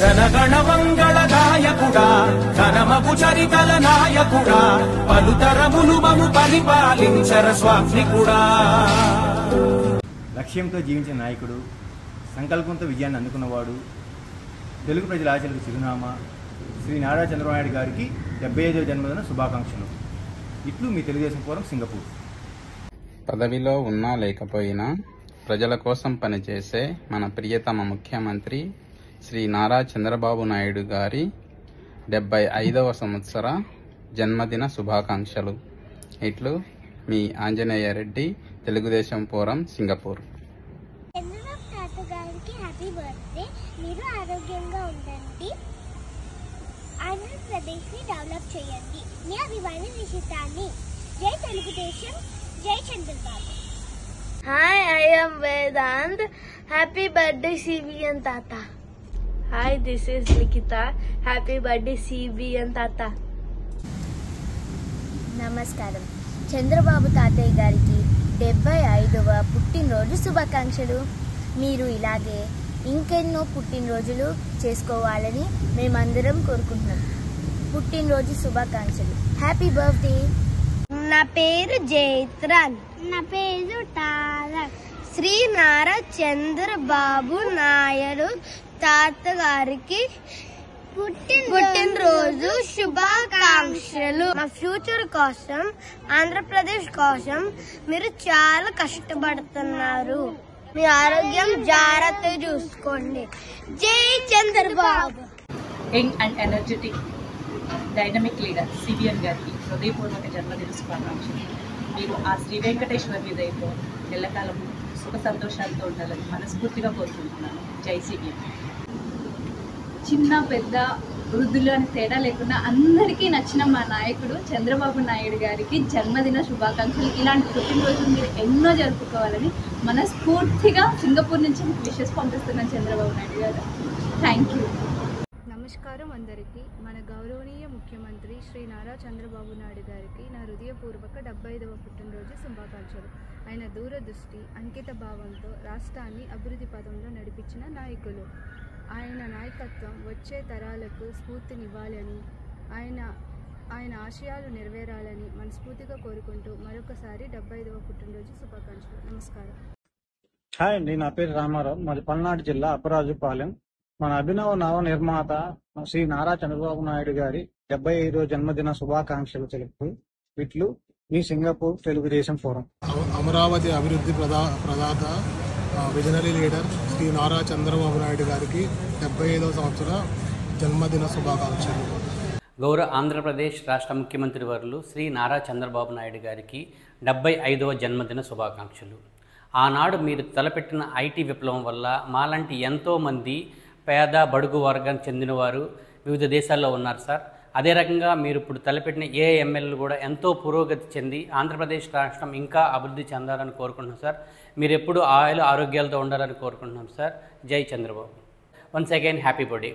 జనగణ మంగళ గాయకుడా ఘనమగు చరితల నాయకుడా పలుతరములు మము పరిపాలించర స్వామికుడా. లక్ష్యంతో జీవించిన నాయకుడు, సంకల్పంతో విజయాన్ని అందుకున్నవాడు, తెలుగు ప్రజల ఆశలకు చిరునామా శ్రీ నారా చంద్రబాబు నాయుడు గారికి 75వ జన్మదిన శుభాకాంక్షలు. ఇట్లు మీ తెలుగుదేశం ఫోరం సింగపూర్. పదవిలో ఉన్నా లేకపోయినా ప్రజల కోసం పనిచేసే మన ప్రియతమ ముఖ్యమంత్రి శ్రీ నారా చంద్రబాబు నాయుడు గారి 75వ సంవత్సర జన్మదిన శుభాకాంక్షలు. ఇట్లు మీ ఆంజనేయ రెడ్డి, తెలుగుదేశం ఫోరం సింగపూర్. చంద్రబాబు తాత గారికి హ్యాపీ బర్త్డే. మీరు ఆరోగ్యంగా ఉండండి, ఆంధ్రప్రదేశ్ ని డెవలప్ చేయండి. మీ అభిమాని నిశితాన్ని. జై తెలుగుదేశం, జై Chandrababu. Hi, I am Vedant. Happy birthday CBN Tata. Hi, this is Likita. Happy birthday CBN Tata. నమస్కారం. చంద్రబాబు తాతయ్య గారికి 75వ పుట్టినరోజు శుభాకాంక్షలు. మీరు ఇలాగే ఇంకెన్నో పుట్టినరోజులు చేసుకోవాలని మేమందరం కోరుకుంటున్నాం. పుట్టినరోజు శుభాకాంక్షలు. Happy birthday. నా పేరు జైత్రన్. నా పేరు తారక్. శ్రీ నారా చంద్రబాబు నాయుడు తాత గారికి పుట్టినరోజు శుభాకాంక్షలు. మా ఫ్యూచర్ కోసం, ఆంధ్రప్రదేశ్ కోసం మీరు చాలా కష్టపడుతున్నారు. మీ ఆరోగ్యం జాగ్రత్తగా చూసుకోండి. జై Chandrababu. Young and energetic dynamic leader CBN గారికి హృదయపూర్వక జన్మదిన శుభాకాంక్షలు. మీరు ఆ శ్రీ వెంకటేశ్వర హృదయంతో ఎల్లకాలం సుఖ సంతోషాలతో ఉండాలని మనస్ఫూర్తిగా కోరుకుంటున్నాను. జై సిబిఎన్. చిన్న పెద్ద వృద్ధులు అని తేడా లేకుండా అందరికీ నచ్చిన మా నాయకుడు చంద్రబాబు నాయుడు గారికి జన్మదిన శుభాకాంక్షలు. ఇలాంటి పుట్టినరోజులు మీరు ఎన్నో జరుపుకోవాలని మనస్ఫూర్తిగా సింగపూర్ నుంచి విషెస్ పంపిస్తున్నాను చంద్రబాబు నాయుడు గారు. Thank you. నమస్కారం అందరికీ. మన గౌరవనీయ ముఖ్యమంత్రి శ్రీ నారా చంద్రబాబు నాయుడు గారికి నా హృదయపూర్వక 75వ పుట్టినరోజు శుభాకాంక్షలు. ఆయన దూరదృష్టి, అంకిత భావంతో రాష్ట్రాన్ని అభివృద్ధి పదంలో నడిపించిన నాయకులు. ఆయన నాయకత్వం వచ్చే తరాలకు స్ఫూర్తినివ్వాలని, ఆయన ఆశయాలు నెరవేరాలని మనస్ఫూర్తిగా కోరుకుంటూ మరొకసారి 75వ పుట్టినరోజు శుభాకాంక్షలు. నమస్కారం. హాయ్ అండి, నా పేరు రామారావు. మాది పల్నాడు జిల్లా అప్పరాజుపాలెం. మన అభినవ నవ నిర్మాత శ్రీ నారా చంద్రబాబు నాయుడు గారి 75వ జన్మదిన శుభాకాంక్షలు తెలుపుతూ ఇట్లు మీ సింగపూర్ తెలుగుదేశం ఫోరం. అమరావతి అభివృద్ధి ప్రదాత విజనరీ లీడర్ శ్రీ నారా చంద్రబాబు నాయుడు గారికి 75వ సంవత్సర జన్మదిన శుభాకాంక్షలు. గౌరవ ఆంధ్రప్రదేశ్ రాష్ట్ర ముఖ్యమంత్రి వర్యులు శ్రీ నారా చంద్రబాబు నాయుడు గారికి 75వ జన్మదిన శుభాకాంక్షలు. ఆనాడు మీరు తలపెట్టిన ఐటీ విప్లవం వల్ల మాలాంటి ఎంతోమంది పేద బడుగు వర్గానికి చెందినవారు వివిధ దేశాల్లో ఉన్నారు సార్. అదే రకంగా మీరు ఇప్పుడు తలపెట్టిన ఏఎంఎల్లు కూడా ఎంతో పురోగతి చెంది ఆంధ్రప్రదేశ్ రాష్ట్రం ఇంకా అభివృద్ధి చెందాలని కోరుకుంటున్నాం సార్. మీరు ఎప్పుడు ఆరోగ్యాలతో ఉండాలని కోరుకుంటున్నాం సార్. జై Chandrababu. Once again happy birthday.